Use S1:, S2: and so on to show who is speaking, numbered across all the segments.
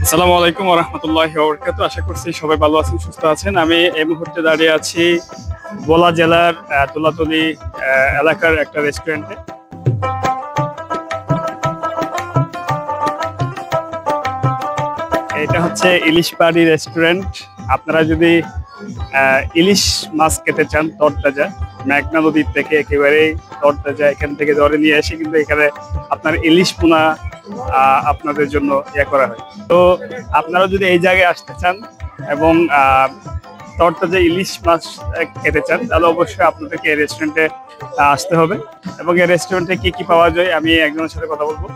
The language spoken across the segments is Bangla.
S1: আসসালামু আলাইকুম ওয়া রাহমাতুল্লাহি ওয়া বারাকাতুহু। আশা করছি সবাই ভালো আছেন, সুস্থ আছেন। আমি এই মুহূর্তে দাঁড়িয়ে আছি ভোলা জেলার তুলাতলী এলাকার একটা রেস্টুরেন্টে। এটা হচ্ছে ইলিশ পাহাড়ি রেস্টুরেন্ট। আপনারা যদি ইলিশ মাছ খেতে চান তরতাজা, মেঘনা নদীর থেকে একেবারেই তরতাজা এখান থেকে ধরে নিয়ে এসে কিন্তু এখানে আপনার ইলিশ পোনা আপনাদের জন্য করা হয়। তো আপনারা যদি এই জায়গায় আসতে চান এবং তরতাজা ইলিশ মাছ খেতে চান তাহলে অবশ্যই আপনাদেরকে এই রেস্টুরেন্টে আসতে হবে। এবং এই রেস্টুরেন্টে কি কি পাওয়া যায় আমি একজনের সাথে কথা বলবো।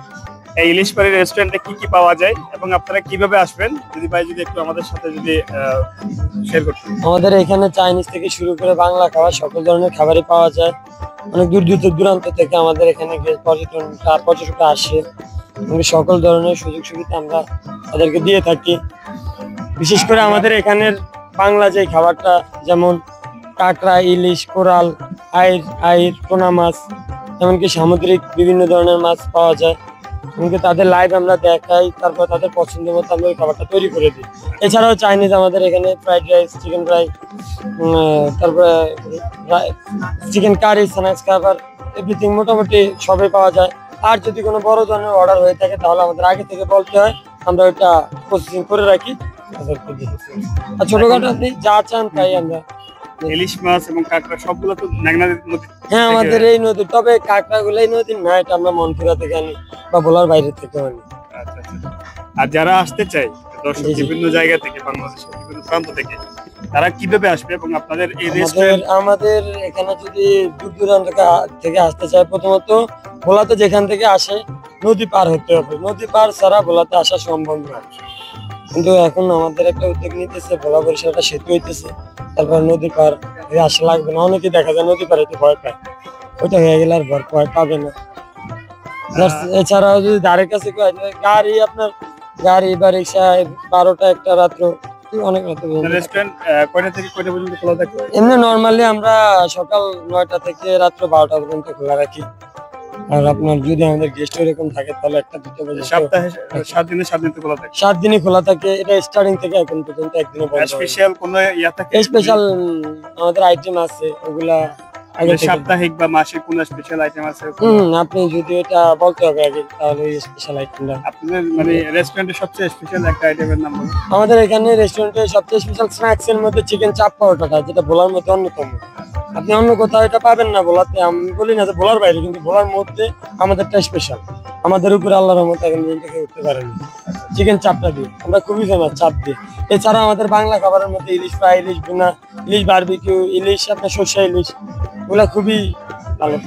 S1: এই ইলিশ পাহাড়ি রেস্টুরেন্টে কি কি পাওয়া যায় এবং আপনারা কিভাবে আসবেন যদি ভাই যদি একটু আমাদের সাথে যদি শেয়ার করতেন।
S2: আমাদের এখানে চাইনিজ থেকে শুরু করে বাংলা খাবার সকল ধরনের খাবারই পাওয়া যায়। অনেক দূর দূরান্ত থেকে আমাদের এখানে পর্যটকরা আসে, সকল ধরনের সুযোগ সুবিধা আমরা তাদেরকে দিয়ে থাকি। বিশেষ করে আমাদের এখানের বাংলা যে খাবারটা, যেমন কাঁকড়া, ইলিশ, কোরাল, আইর, পোনা মাছ, এমনকি সামুদ্রিক বিভিন্ন ধরনের মাছ পাওয়া যায়। এমনকি তাদের লাইভ আমরা দেখাই, তারপর তাদের পছন্দ মতো আমরা ওই খাবারটা তৈরি করে দিই। এছাড়াও চাইনিজ আমাদের এখানে ফ্রাইড রাইস, চিকেন ফ্রাই, তারপরে চিকেন কারি, স্ন্যাক্স খাবার, এভরিথিং মোটামুটি সবই পাওয়া যায়। আর যদি কোনো বড় ধরনের অর্ডার হয়ে থাকে তাহলে আমাদের আগে থেকে বলতে হয়, আমরা ওইটা প্রসেসিং করে রাখি। আর ছোটখাটো আপনি যা চান তাই আমরা।
S1: ইলিশ মাছ এবং কাঁকড়া সবগুলো তো মেঘনা নদী।
S2: হ্যাঁ, আমাদের এই নদী, তবে কাঁকড়া গুলো এই নদীর না, এটা আমরা মনপুরা থেকে আনি বা ভোলার বাইরে থেকে আনি।
S1: আচ্ছা আচ্ছা। আর যারা আসতে চায় দর্শক বিভিন্ন জায়গা থেকে, বাংলাদেশের বিভিন্ন প্রান্ত থেকে, তারা কিভাবে আসবে এবং আপনাদের এই রেস্টুরেন্ট?
S2: আমাদের এখানে যদি দূর দূরান্ত থেকে আসতে চায়, প্রথমত ভোলাতে যেখান থেকে আসে নদী পার হতে হবে। নদী পার ছাড়া ভোলাতে আসা সম্ভব না। কিন্তু এখন আমাদের একটা উদ্যোগ নিতেছে, ভোলা বরিশালটা সেতু হইতেছে, তারপর নদী পার আসা লাগবে না। অনেকে দেখা যায় নদী পার হইতে ভয় পায়, ওইটা হয়ে গেলে আর ভয় পাবে না। এছাড়াও যদি ধারের কাছে গাড়ি, আপনার গাড়ি বা রিক্সা 12টা 1টা রাত্র, অনেক রাত
S1: রেস্টুরেন্ট কয়টা থেকে কয়টা পর্যন্ত খোলা থাকে?
S2: এমনি নরমালি আমরা সকাল 9টা থেকে রাত্র 12টা পর্যন্ত খোলা রাখি। আর আপনার যদি আমাদের গেস্ট এরকম থাকে তাহলে 1টা-2টা পর্যন্ত।
S1: সপ্তাহে 7 দিনে 7 দিন খোলা থাকে?
S2: 7 দিনই খোলা থাকে। এটা স্টার্টিং থেকে এখন পর্যন্ত একদিনও বন্ধ।
S1: স্পেশাল কোনো থাকে?
S2: স্পেশাল আমাদের আইটেম আছে, ওগুলা আগে
S1: সাপ্তাহিক বা মাসিক কোনো স্পেশাল আইটেম আছে?
S2: আপনি যদি এটা বলতে হবে আগে, তাহলে এই স্পেশাল আইটেমটা
S1: আপনাদের মানে রেস্টুরেন্টের সবচেয়ে স্পেশাল একটা আইটেমের নাম বলুন।
S2: আমাদের এখানে রেস্টুরেন্টের সবচেয়ে স্পেশাল স্ন্যাক্স এর মধ্যে চিকেন চাপ পাউডারটা, যেটা ভোলার মধ্যে অন্যতম। আপনি অন্য কোথাও এটা পাবেন না ভোলাতে। আমি বলি না যে ভোলার বাইরে, কিন্তু ভোলার মধ্যে আমাদেরটা স্পেশাল। আমাদের উপরে আল্লাহর রহমতে এখন থেকে উঠতে পারেনি চিকেন চাপটা দিয়ে, আমরা খুবই ফেমাস চাপ দিয়ে। এছাড়া আমাদের বাংলা খাবারের মধ্যে ইলিশ ফ্রাই, ইলিশ ভুনা, ইলিশ বারবিকিউ, ইলিশ আপনার সর্ষে ইলিশ, ওগুলা খুবই ভালো।